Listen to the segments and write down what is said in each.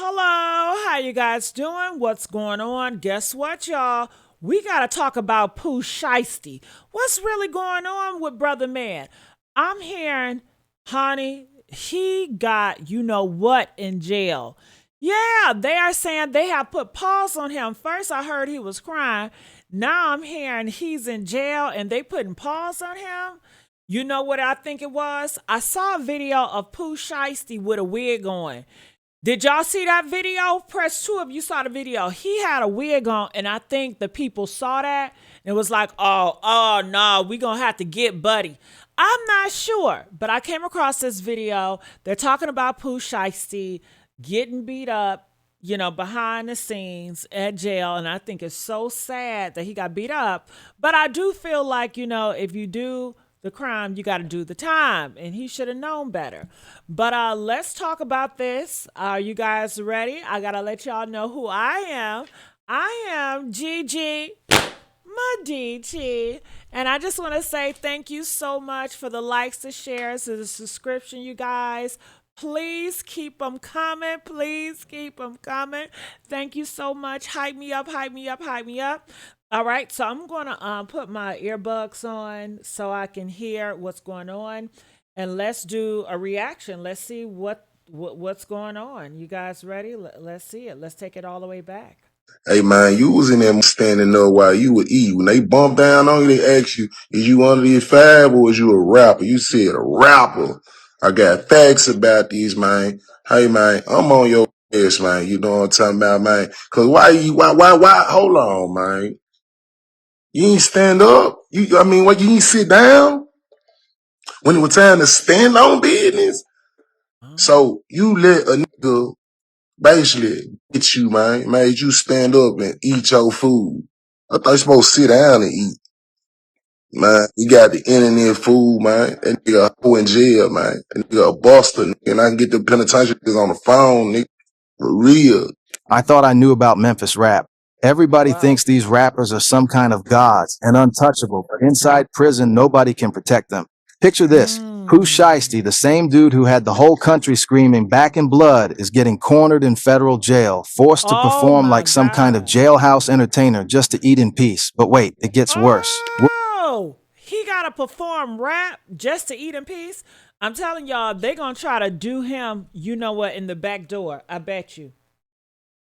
Hello, how you guys doing? What's going on? Guess what, y'all? We gotta talk about Pooh Shiesty. What's really going on with Brother Man? I'm hearing, honey, he got you know what in jail. Yeah, they are saying they have put pause on him. First, I heard he was crying. Now I'm hearing he's in jail and they putting pause on him. You know what I think it was? I saw a video of Pooh Shiesty with a wig on. Did y'all see that video? Press two if you saw the video. He had a wig on, and I think the people saw that and was like, oh, no, we gonna have to get Buddy. I'm not sure, but I came across this video. They're talking about Pooh Shiesty getting beat up, behind the scenes at jail. And I think it's so sad that he got beat up. But I do feel like, if you do the crime, you got to do the time. And he should have known better. But let's talk about this. Are you guys ready? I got to let y'all know who I am. I am Gigi Medici. And I just want to say thank you so much for the likes, the shares, and the subscription, you guys. Please keep them coming. Please keep them coming. Thank you so much. Hype me up, hype me up, hype me up. All right, so I'm going to put my earbuds on so I can hear what's going on. And let's do a reaction. Let's see what's going on. You guys ready? Let's see it. Let's take it all the way back. Hey man, you was in there standing up while you were eating. When they bumped down on you, they asked you, is you under these five or is you a rapper? You said a rapper. I got facts about these, man. Hey man, I'm on your ass, man. You know what I'm talking about, man? Cause why, hold on, man. You ain't stand up? What, you ain't sit down? When it was time to stand on business? Oh. So you let a nigga basically get you, man, made you stand up and eat your food. I thought you supposed to sit down and eat. Man, you got the internet food, man. That nigga a hoe in jail, man. That nigga a buster, nigga. And I can get the penitentiary niggas on the phone, nigga. For real. I thought I knew about Memphis rap. Everybody Whoa. thinks these rappers are some kind of gods and untouchable, but inside prison, nobody can protect them. Picture this. Pooh Shiesty, the same dude who had the whole country screaming back in blood, is getting cornered in federal jail, forced to Oh perform my like some kind of God. jailhouse entertainer just to eat in peace. But wait, it gets worse. Oh, he got to perform rap just to eat in peace. I'm telling y'all, they going to try to do him, you know what, in the back door. I bet you.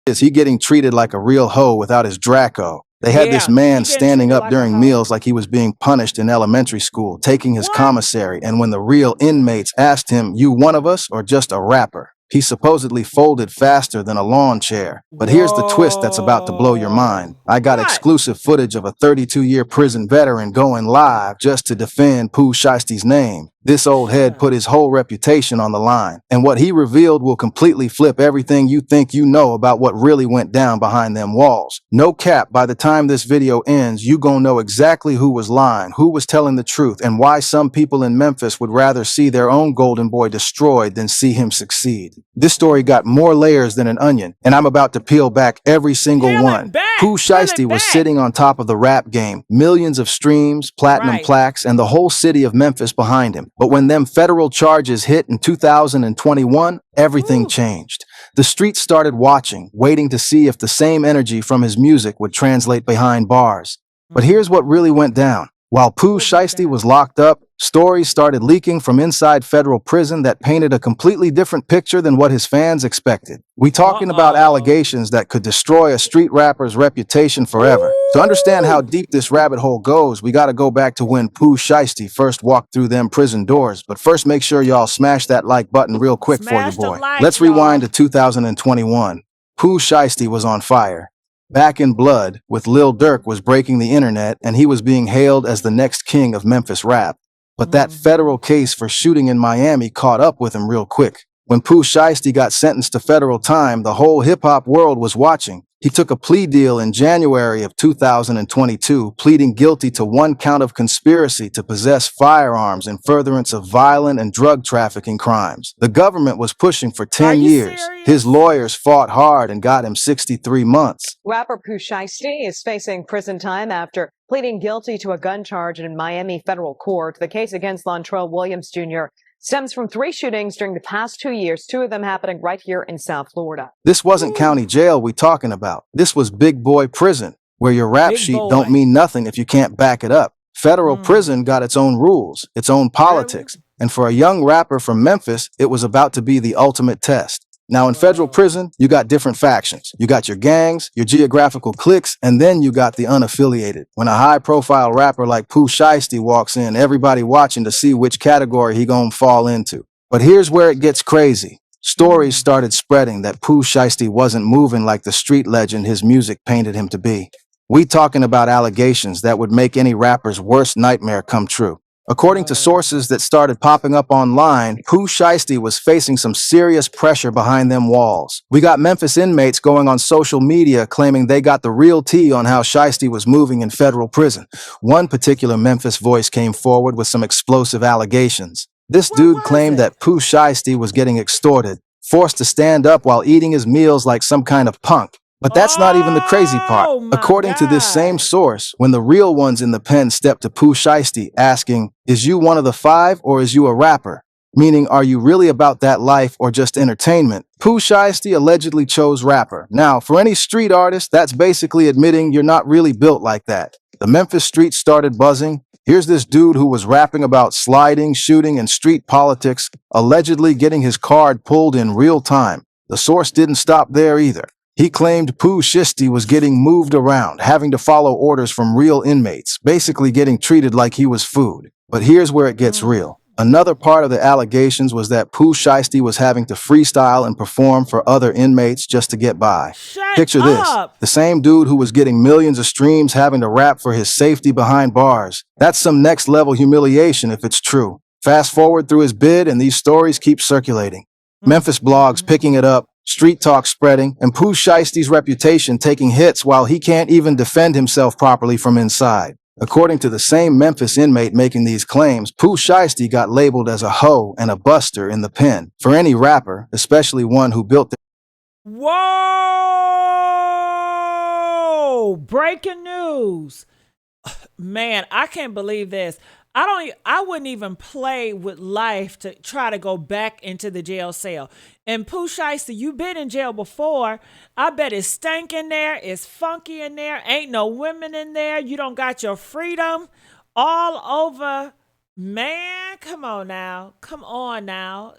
Is he getting treated like a real hoe without his Draco? They had this Yeah, man he getting standing treated up like a during hoe. meals like he was being punished in elementary school, taking his What? commissary, and when the real inmates asked him, "You one of us or just a rapper?" he supposedly folded faster than a lawn chair. But here's the twist that's about to blow your mind. Whoa. I got What? exclusive footage of a 32-year prison veteran going live just to defend Pooh Shiesty's name. This old Shut head up. put his whole reputation on the line, and what he revealed will completely flip everything you think you know about what really went down behind them walls. No cap, by the time this video ends, you gon' know exactly who was lying, who was telling the truth, and why some people in Memphis would rather see their own golden boy destroyed than see him succeed. This story got more layers than an onion, and I'm about to peel back every single Peel it one. back. Pooh Peel Shiesty it was back. sitting on top of the rap game, millions of streams, platinum Right. plaques, and the whole city of Memphis behind him. But when them federal charges hit in 2021, everything Whew. changed. The streets started watching, waiting to see if the same energy from his music would translate behind bars. But here's what really went down. While Pooh What went Shiesty down? was locked up, stories started leaking from inside federal prison that painted a completely different picture than what his fans expected. We talking about Uh-oh. allegations that could destroy a street rapper's reputation forever. To understand how Ooh. deep this rabbit hole goes, we gotta go back to when Pooh Shiesty first walked through them prison doors. But first, make sure y'all smash that like button real quick for your Smash the boy. like, Let's rewind y'all. to 2021. Pooh Shiesty was on fire. Back in Blood, with Lil Durk was breaking the internet and he was being hailed as the next king of Memphis rap. But that Mm-hmm. federal case for shooting in Miami caught up with him real quick. When Pooh Shiesty got sentenced to federal time, the whole hip-hop world was watching. He took a plea deal in January of 2022, pleading guilty to one count of conspiracy to possess firearms in furtherance of violent and drug trafficking crimes. The government was pushing for Are 10 you years. His serious? lawyers fought hard and got him 63 months. Rapper Pooh Shiesty is facing prison time after pleading guilty to a gun charge in Miami federal court. The case against Lontrell Williams Jr. stems from 3 shootings during the past 2 years, 2 of them happening right here in South Florida. This wasn't county jail we talking about. This was big boy prison, where your rap Big sheet boy. don't mean nothing if you can't back it up. Federal prison got its own rules, its own politics. And for a young rapper from Memphis, it was about to be the ultimate test. Now, in federal prison, you got different factions. You got your gangs, your geographical cliques, and then you got the unaffiliated. When a high-profile rapper like Pooh Shiesty walks in, everybody watching to see which category he gonna fall into. But here's where it gets crazy. Stories started spreading that Pooh Shiesty wasn't moving like the street legend his music painted him to be. We talking about allegations that would make any rapper's worst nightmare come true. According to sources that started popping up online, Pooh Shiesty was facing some serious pressure behind them walls. We got Memphis inmates going on social media claiming they got the real tea on how Shiesty was moving in federal prison. One particular Memphis voice came forward with some explosive allegations. This dude claimed that Pooh Shiesty was getting extorted, forced to stand up while eating his meals like some kind of punk. But that's not even the crazy part. According to this same source, when the real ones in the pen stepped to Pooh Shiesty asking, "Is you one of the 5 or is you a rapper?" Meaning, are you really about that life or just entertainment? Pooh Shiesty allegedly chose rapper. Now, for any street artist, that's basically admitting you're not really built like that. The Memphis streets started buzzing. Here's this dude who was rapping about sliding, shooting, and street politics, allegedly getting his card pulled in real time. The source didn't stop there either. He claimed Pooh Shiesty was getting moved around, having to follow orders from real inmates, basically getting treated like he was food. But here's where it gets real. Another part of the allegations was that Pooh Shiesty was having to freestyle and perform for other inmates just to get by. Picture this, the same dude who was getting millions of streams having to rap for his safety behind bars. That's some next level humiliation if it's true. Fast forward through his bid and these stories keep circulating. Memphis blogs picking it up, street talk spreading, and Pooh Shiesty's reputation taking hits while he can't even defend himself properly from inside. According to the same Memphis inmate making these claims, Pooh Shiesty got labeled as a hoe and a buster in the pen. For any rapper, especially one who built their Whoa! Breaking news. Man, I can't believe this. I wouldn't even play with life to try to go back into the jail cell. And Pooh Shiesty, you've been in jail before. I bet it's stank in there. It's funky in there. Ain't no women in there. You don't got your freedom all over. Man, come on now. Come on now.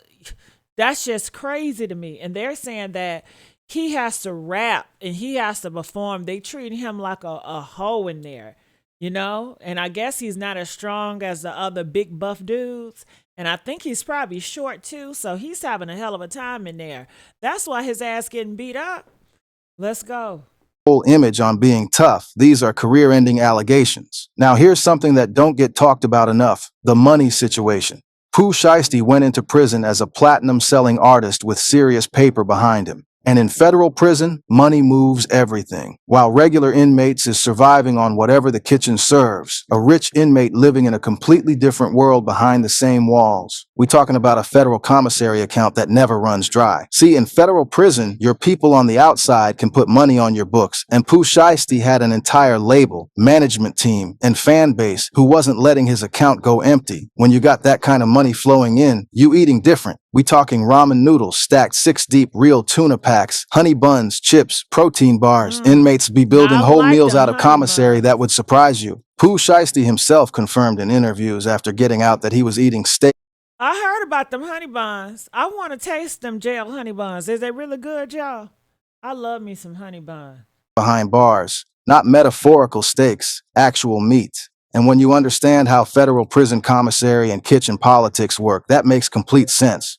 That's just crazy to me. And they're saying that he has to rap and he has to perform. They treat him like a hoe in there. You know, and I guess he's not as strong as the other big buff dudes. And I think he's probably short too. So he's having a hell of a time in there. That's why his ass getting beat up. Let's go. Whole image on being tough. These are career-ending allegations. Now here's something that don't get talked about enough. The money situation. Pooh Shiesty went into prison as a platinum-selling artist with serious paper behind him. And in federal prison, money moves everything. While regular inmates is surviving on whatever the kitchen serves, a rich inmate living in a completely different world behind the same walls. We're talking about a federal commissary account that never runs dry. See, in federal prison, your people on the outside can put money on your books, and Pooh Shiesty had an entire label, management team, and fan base who wasn't letting his account go empty. When you got that kind of money flowing in, you eating different. We talking ramen noodles stacked 6 deep, real tuna packs, honey buns, chips, protein bars. Inmates be building whole meals out of commissary that would surprise you. Pooh Shiesty himself confirmed in interviews after getting out that he was eating steak. I heard about them honey buns. I want to taste them jail honey buns. Is they really good, y'all? I love me some honey bun. Behind bars, not metaphorical steaks, actual meat. And when you understand how federal prison commissary and kitchen politics work, that makes complete sense.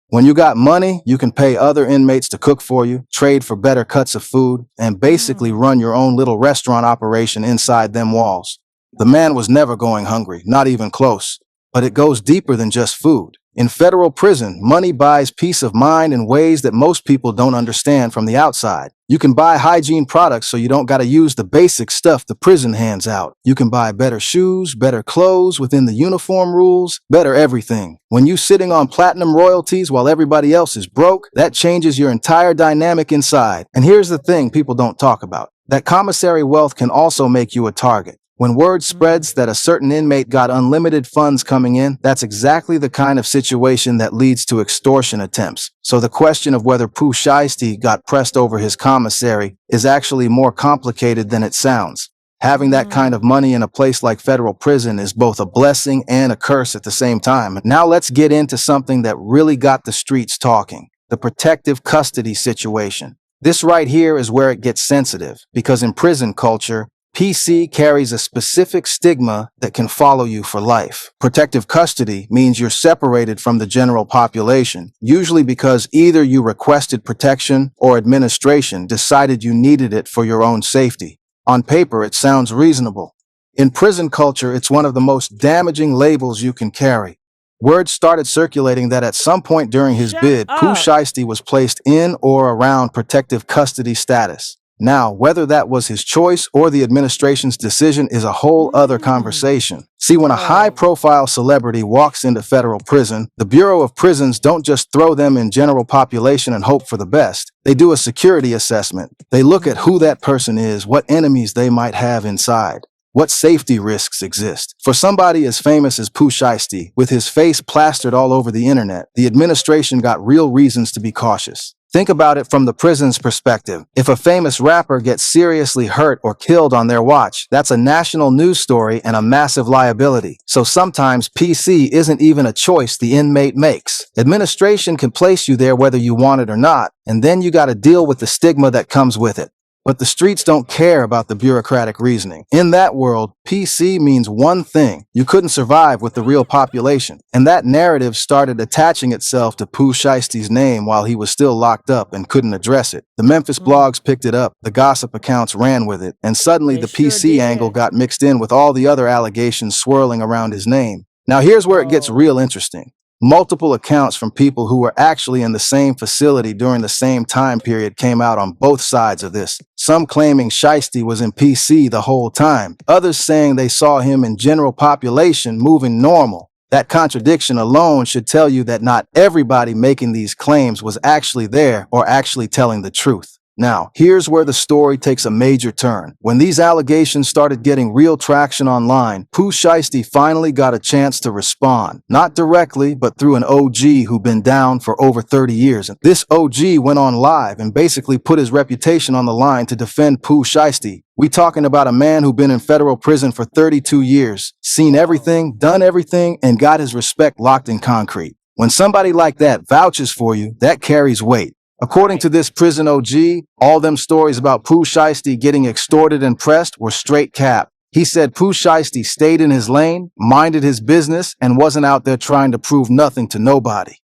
When you got money, you can pay other inmates to cook for you, trade for better cuts of food, and basically run your own little restaurant operation inside them walls. The man was never going hungry, not even close. But it goes deeper than just food. In federal prison, money buys peace of mind in ways that most people don't understand from the outside. You can buy hygiene products so you don't gotta use the basic stuff the prison hands out. You can buy better shoes, better clothes within the uniform rules, better everything. When you sitting on platinum royalties while everybody else is broke, that changes your entire dynamic inside. And here's the thing people don't talk about. That commissary wealth can also make you a target. When word spreads that a certain inmate got unlimited funds coming in, that's exactly the kind of situation that leads to extortion attempts. So the question of whether Pooh Shiesty got pressed over his commissary is actually more complicated than it sounds. Having that kind of money in a place like federal prison is both a blessing and a curse at the same time. Now let's get into something that really got the streets talking: the protective custody situation. This right here is where it gets sensitive, because in prison culture, PC carries a specific stigma that can follow you for life. Protective custody means you're separated from the general population, usually because either you requested protection or administration decided you needed it for your own safety. On paper, it sounds reasonable. In prison culture, it's one of the most damaging labels you can carry. Word started circulating that at some point during his Shut bid, Pooh up. Shiesty was placed in or around protective custody status. Now, whether that was his choice or the administration's decision is a whole other conversation. See, when a Oh. high-profile celebrity walks into federal prison, the Bureau of Prisons don't just throw them in general population and hope for the best. They do a security assessment. They look at who that person is, what enemies they might have inside, what safety risks exist. For somebody as famous as Pooh Shiesty, with his face plastered all over the internet, the administration got real reasons to be cautious. Think about it from the prison's perspective. If a famous rapper gets seriously hurt or killed on their watch, that's a national news story and a massive liability. So sometimes PC isn't even a choice the inmate makes. Administration can place you there whether you want it or not, and then you gotta deal with the stigma that comes with it. But the streets don't care about the bureaucratic reasoning. In that world, PC means one thing: you couldn't survive with the real population. And that narrative started attaching itself to Pooh Shiesty's name while he was still locked up and couldn't address it. The Memphis blogs picked it up, the gossip accounts ran with it, and suddenly They the sure PC angle did. got mixed in with all the other allegations swirling around his name. Now here's where it gets real interesting. Multiple accounts from people who were actually in the same facility during the same time period came out on both sides of this. Some claiming Shiesty was in PC the whole time, others saying they saw him in general population moving normal. That contradiction alone should tell you that not everybody making these claims was actually there or actually telling the truth. Now, here's where the story takes a major turn. When these allegations started getting real traction online, Pooh Shiesty finally got a chance to respond. Not directly, but through an OG who'd been down for over 30 years. This OG went on live and basically put his reputation on the line to defend Pooh Shiesty. We talking about a man who'd been in federal prison for 32 years, seen everything, done everything, and got his respect locked in concrete. When somebody like that vouches for you, that carries weight. According to this prison OG, all them stories about Pooh Shiesty getting extorted and pressed were straight cap. He said Pooh Shiesty stayed in his lane, minded his business, and wasn't out there trying to prove nothing to nobody.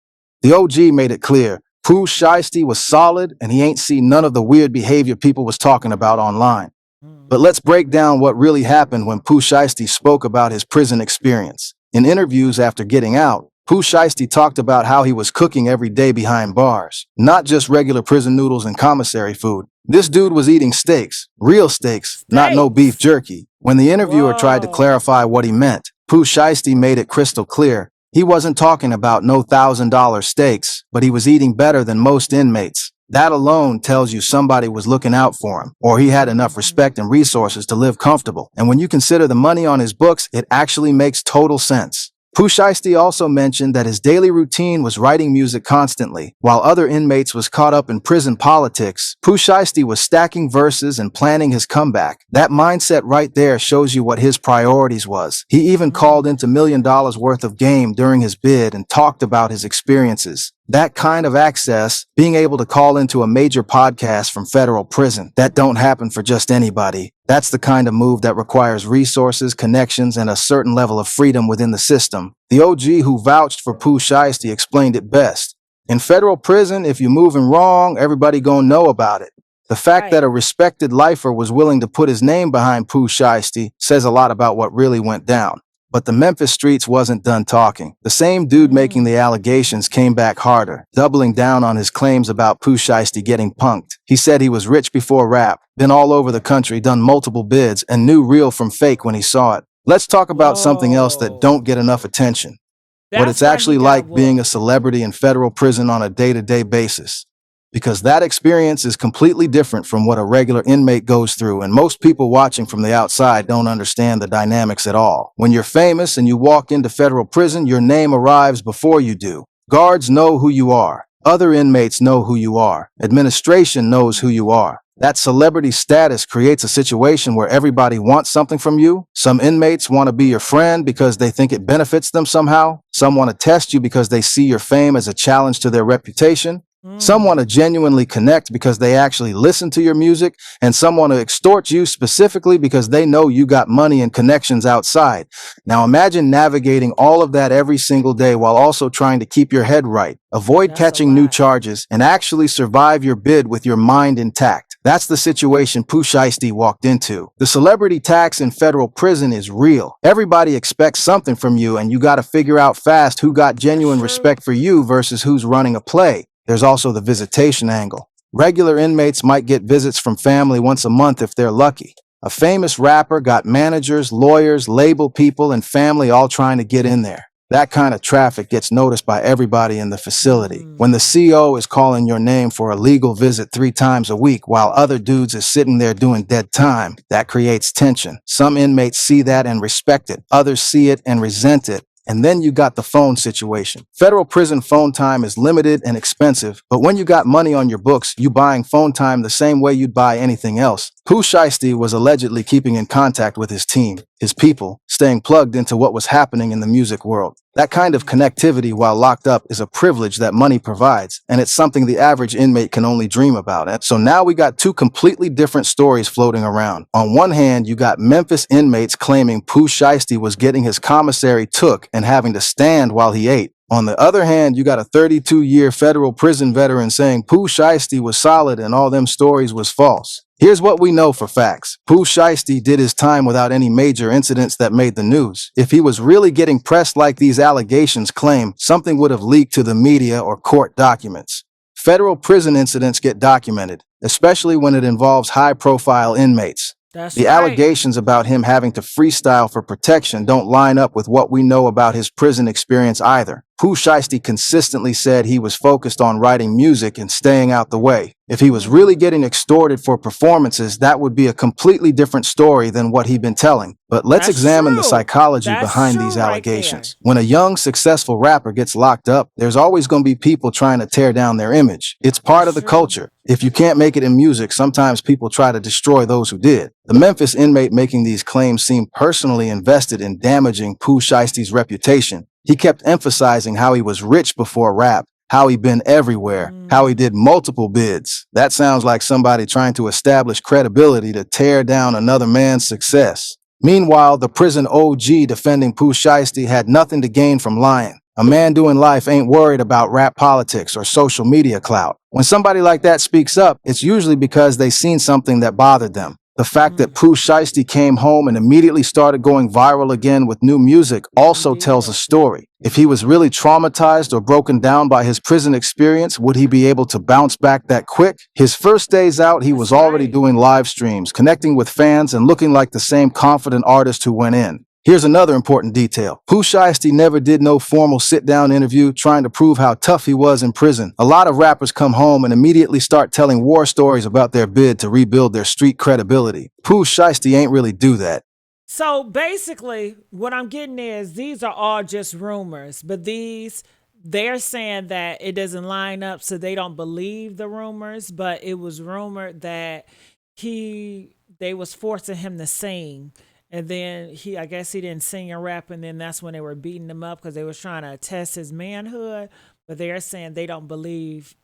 The OG made it clear Pooh Shiesty was solid and he ain't seen none of the weird behavior people was talking about online. But let's break down what really happened when Pooh Shiesty spoke about his prison experience. In interviews after getting out, Pooh Shiesty talked about how he was cooking every day behind bars, not just regular prison noodles and commissary food. This dude was eating steaks, real steaks, not no beef jerky. When the interviewer tried to Whoa. clarify what he meant, Pooh Shiesty made it crystal clear. He wasn't talking about no $1,000 steaks, but he was eating better than most inmates. That alone tells you somebody was looking out for him, or he had enough respect and resources to live comfortable. And when you consider the money on his books, it actually makes total sense. Pooh Shiesty also mentioned that his daily routine was writing music constantly. While other inmates was caught up in prison politics, Pooh Shiesty was stacking verses and planning his comeback. That mindset right there shows you what his priorities was. He even called into $1 million worth of game during his bid and talked about his experiences. That kind of access, being able to call into a major podcast from federal prison, that don't happen for just anybody. That's the kind of move that requires resources, connections, and a certain level of freedom within the system. The OG who vouched for Pooh Shiesty explained it best. In federal prison, if you're moving wrong, everybody gonna know about it. The fact that a respected lifer was willing to put his name behind Pooh Shiesty says a lot about what really went down. But the Memphis streets wasn't done talking. The same dude making the allegations came back harder, doubling down on his claims about Pooh Shiesty getting punked. He said he was rich before rap, been all over the country, done multiple bids, and knew real from fake when he saw it. Let's talk about something else that don't get enough attention. What it's actually like being a celebrity in federal prison on a day-to-day basis. because that experience is completely different from what a regular inmate goes through, and most people watching from the outside don't understand the dynamics at all. When you're famous and you walk into federal prison, your name arrives before you do. Guards know who you are. Other inmates know who you are. Administration knows who you are. That celebrity status creates a situation where everybody wants something from you. Some inmates want to be your friend because they think it benefits them somehow. Some want to test you because they see your fame as a challenge to their reputation. Some want to genuinely connect because they actually listen to your music, and some want to extort you specifically because they know you got money and connections outside. Now imagine navigating all of that every single day while also trying to keep your head right, avoid catching new charges, and actually survive your bid with your mind intact. That's the situation Pooh Shiesty walked into. The celebrity tax in federal prison is real. Everybody expects something from you, and you got to figure out fast who got genuine respect for you versus who's running a play. There's also the visitation angle. Regular inmates might get visits from family once a month if they're lucky. A famous rapper got managers, lawyers, label people, and family all trying to get in there. That kind of traffic gets noticed by everybody in the facility. When the CO is calling your name for a legal visit 3 times a week while other dudes is sitting there doing dead time, that creates tension. Some inmates see that and respect it. Others see it and resent it. And then you got the phone situation. Federal prison phone time is limited and expensive, but when you got money on your books, you buying phone time the same way you'd buy anything else. Pooh Shiesty was allegedly keeping in contact with his team, his people, staying plugged into what was happening in the music world. That kind of connectivity while locked up is a privilege that money provides, and it's something the average inmate can only dream about. And so now we got 2 completely different stories floating around. On one hand, you got Memphis inmates claiming Pooh Shiesty was getting his commissary took and having to stand while he ate. On the other hand, you got a 32-year federal prison veteran saying Pooh Shiesty was solid and all them stories was false. Here's what we know for facts. Pooh Shiesty did his time without any major incidents that made the news. If he was really getting pressed like these allegations claim, something would have leaked to the media or court documents. Federal prison incidents get documented, especially when it involves high-profile inmates. The allegations about him having to freestyle for protection don't line up with what we know about his prison experience either. Pooh Shiesty consistently said he was focused on writing music and staying out the way. If he was really getting extorted for performances, that would be a completely different story than what he'd been telling. But let's examine the psychology behind these allegations. When a young, successful rapper gets locked up, there's always going to be people trying to tear down their image. It's part of the culture. If you can't make it in music, sometimes people try to destroy those who did. The Memphis inmate making these claims seemed personally invested in damaging Pooh Shiesty's reputation. He kept emphasizing how he was rich before rap, how he'd been everywhere, how he did multiple bids. That sounds like somebody trying to establish credibility to tear down another man's success. Meanwhile, the prison OG defending Pooh Shiesty had nothing to gain from lying. A man doing life ain't worried about rap politics or social media clout. When somebody like that speaks up, it's usually because they seen something that bothered them. The fact that Pooh Shiesty came home and immediately started going viral again with new music also tells a story. If he was really traumatized or broken down by his prison experience, would he be able to bounce back that quick? His first days out, he was already doing live streams, connecting with fans and looking like the same confident artist who went in. Here's another important detail. Pooh Shiesty never did no formal sit-down interview trying to prove how tough he was in prison. A lot of rappers come home and immediately start telling war stories about their bid to rebuild their street credibility. Pooh Shiesty ain't really do that. So basically, what I'm getting is these are all just rumors, but they're saying that it doesn't line up, so they don't believe the rumors, but it was rumored that they was forcing him to sing. And then I guess he didn't sing and rap, and then that's when they were beating him up because they was trying to test his manhood. But they're saying they don't believe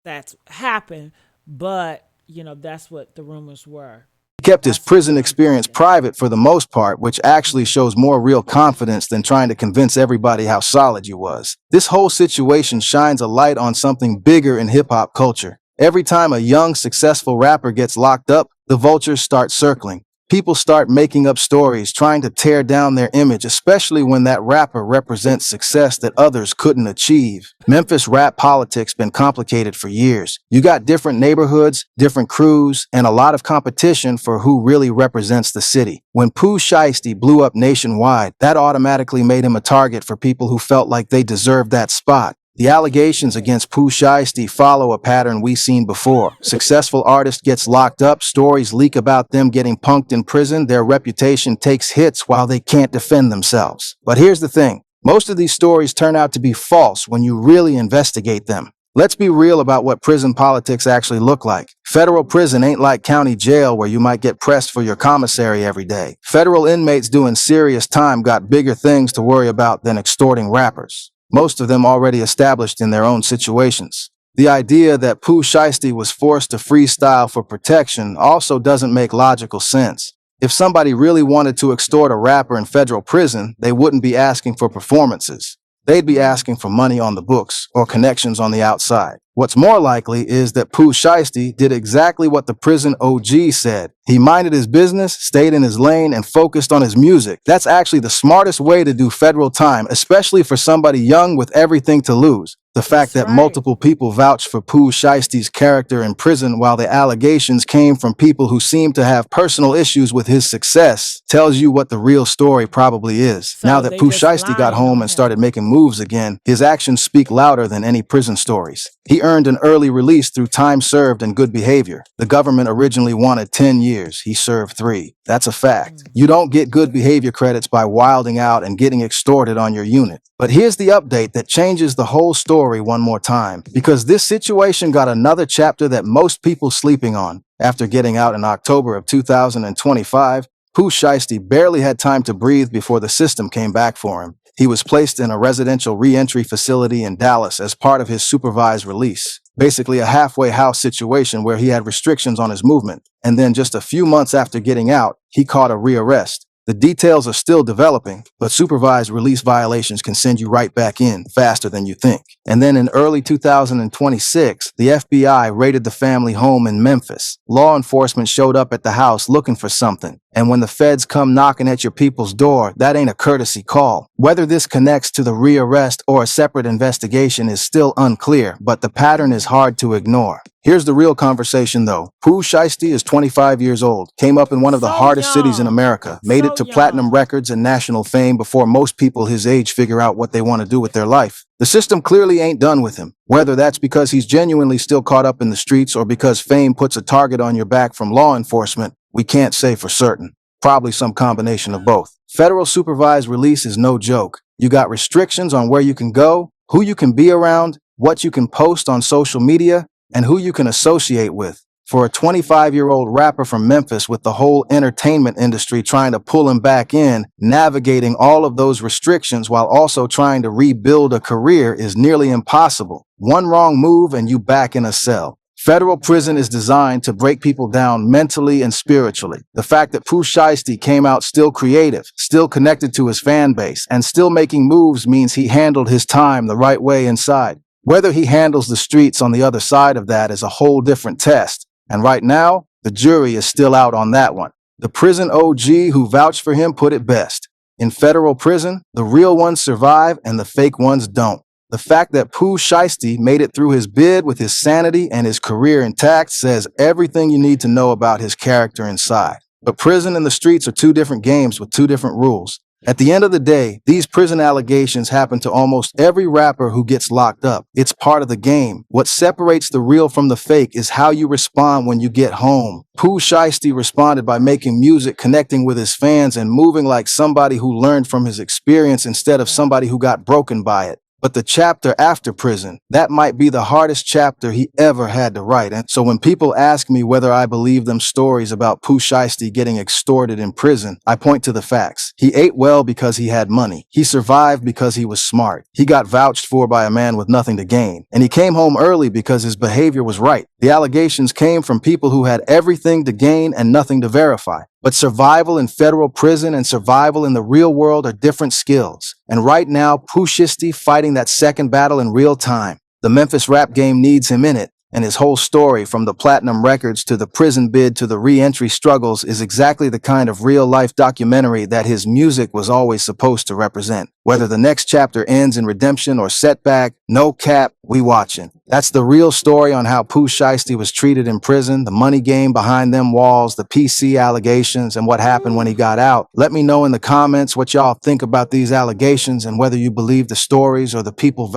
that's happened, but that's what the rumors were. He kept his prison experience private for the most part, which actually shows more real confidence than trying to convince everybody how solid you was. This whole situation shines a light on something bigger in hip-hop culture. Every time a young, successful rapper gets locked up, the vultures start circling. People start making up stories, trying to tear down their image, especially when that rapper represents success that others couldn't achieve. Memphis rap politics been complicated for years. You got different neighborhoods, different crews, and a lot of competition for who really represents the city. When Pooh Shiesty blew up nationwide, that automatically made him a target for people who felt like they deserved that spot. The allegations against Pooh Shiesty follow a pattern we've seen before. Successful artist gets locked up, stories leak about them getting punked in prison, their reputation takes hits while they can't defend themselves. But here's the thing. Most of these stories turn out to be false when you really investigate them. Let's be real about what prison politics actually look like. Federal prison ain't like county jail where you might get pressed for your commissary every day. Federal inmates doing serious time got bigger things to worry about than extorting rappers. Most of them already established in their own situations. The idea that Pooh Shiesty was forced to freestyle for protection also doesn't make logical sense. If somebody really wanted to extort a rapper in federal prison, they wouldn't be asking for performances. They'd be asking for money on the books or connections on the outside. What's more likely is that Pooh Shiesty did exactly what the prison OG said. He minded his business, stayed in his lane, and focused on his music. That's actually the smartest way to do federal time, especially for somebody young with everything to lose. The fact that multiple people vouched for Pooh Shiesty's character in prison while the allegations came from people who seem to have personal issues with his success tells you what the real story probably is. So now that they Pooh just Shiesty got lying home on and him. started making moves again, his actions speak louder than any prison stories. He earned an early release through time served and good behavior. The government originally wanted 10 years. He served 3. That's a fact. You don't get good behavior credits by wilding out and getting extorted on your unit. But here's the update that changes the whole story one more time, because this situation got another chapter that most people sleeping on. After getting out in October of 2025, Pooh Shiesty barely had time to breathe before the system came back for him. He was placed in a residential re-entry facility in Dallas as part of his supervised release. Basically a halfway house situation where he had restrictions on his movement. And then just a few months after getting out, he caught a rearrest. The details are still developing, but supervised release violations can send you right back in faster than you think. And then in early 2026, the FBI raided the family home in Memphis. Law enforcement showed up at the house looking for something. And when the feds come knocking at your people's door, that ain't a courtesy call. Whether this connects to the rearrest or a separate investigation is still unclear, but the pattern is hard to ignore. Here's the real conversation though. Pooh Shiesty is 25 years old, came up in one of the hardest cities in America, made it to platinum records and national fame before most people his age figure out what they want to do with their life. The system clearly ain't done with him. Whether that's because he's genuinely still caught up in the streets or because fame puts a target on your back from law enforcement, we can't say for certain. Probably some combination of both. Federal supervised release is no joke. You got restrictions on where you can go, who you can be around, what you can post on social media, and who you can associate with. For a 25-year-old rapper from Memphis with the whole entertainment industry trying to pull him back in, navigating all of those restrictions while also trying to rebuild a career is nearly impossible. One wrong move and you back in a cell. Federal prison is designed to break people down mentally and spiritually. The fact that Pooh Shiesty came out still creative, still connected to his fan base, and still making moves means he handled his time the right way inside. Whether he handles the streets on the other side of that is a whole different test. And right now, the jury is still out on that one. The prison OG who vouched for him put it best. In federal prison, the real ones survive and the fake ones don't. The fact that Pooh Shiesty made it through his bid with his sanity and his career intact says everything you need to know about his character inside. But prison and the streets are two different games with two different rules. At the end of the day, these prison allegations happen to almost every rapper who gets locked up. It's part of the game. What separates the real from the fake is how you respond when you get home. Pooh Shiesty responded by making music, connecting with his fans, and moving like somebody who learned from his experience instead of somebody who got broken by it. But the chapter after prison, that might be the hardest chapter he ever had to write. And so when people ask me whether I believe them stories about Pooh Shiesty getting extorted in prison, I point to the facts. He ate well because he had money. He survived because he was smart. He got vouched for by a man with nothing to gain. And he came home early because his behavior was right. The allegations came from people who had everything to gain and nothing to verify. But survival in federal prison and survival in the real world are different skills. And right now, Pooh Shiesty fighting that second battle in real time. The Memphis rap game needs him in it. And his whole story, from the platinum records to the prison bid to the re-entry struggles, is exactly the kind of real-life documentary that his music was always supposed to represent. Whether the next chapter ends in redemption or setback, no cap, we watching. That's the real story on how Pooh Shiesty was treated in prison, the money game behind them walls, the PC allegations, and what happened when he got out. Let me know in the comments what y'all think about these allegations and whether you believe the stories or the people.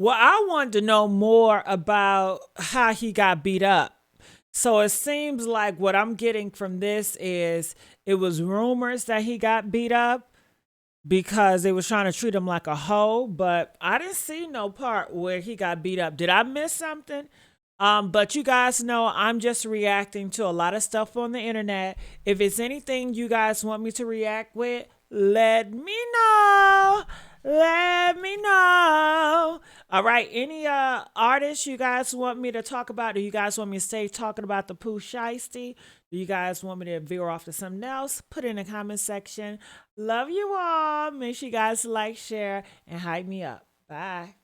Well, I wanted to know more about how he got beat up. So it seems like what I'm getting from this is it was rumors that he got beat up because they was trying to treat him like a hoe, but I didn't see no part where he got beat up. Did I miss something? But you guys know I'm just reacting to a lot of stuff on the internet. If it's anything you guys want me to react with, let me know. Let me know. All right. Any artists you guys want me to talk about? Do you guys want me to stay talking about the Pooh Shiesty? Do you guys want me to veer off to something else? Put it in the comment section. Love you all. Make sure you guys like, share, and hype me up. Bye.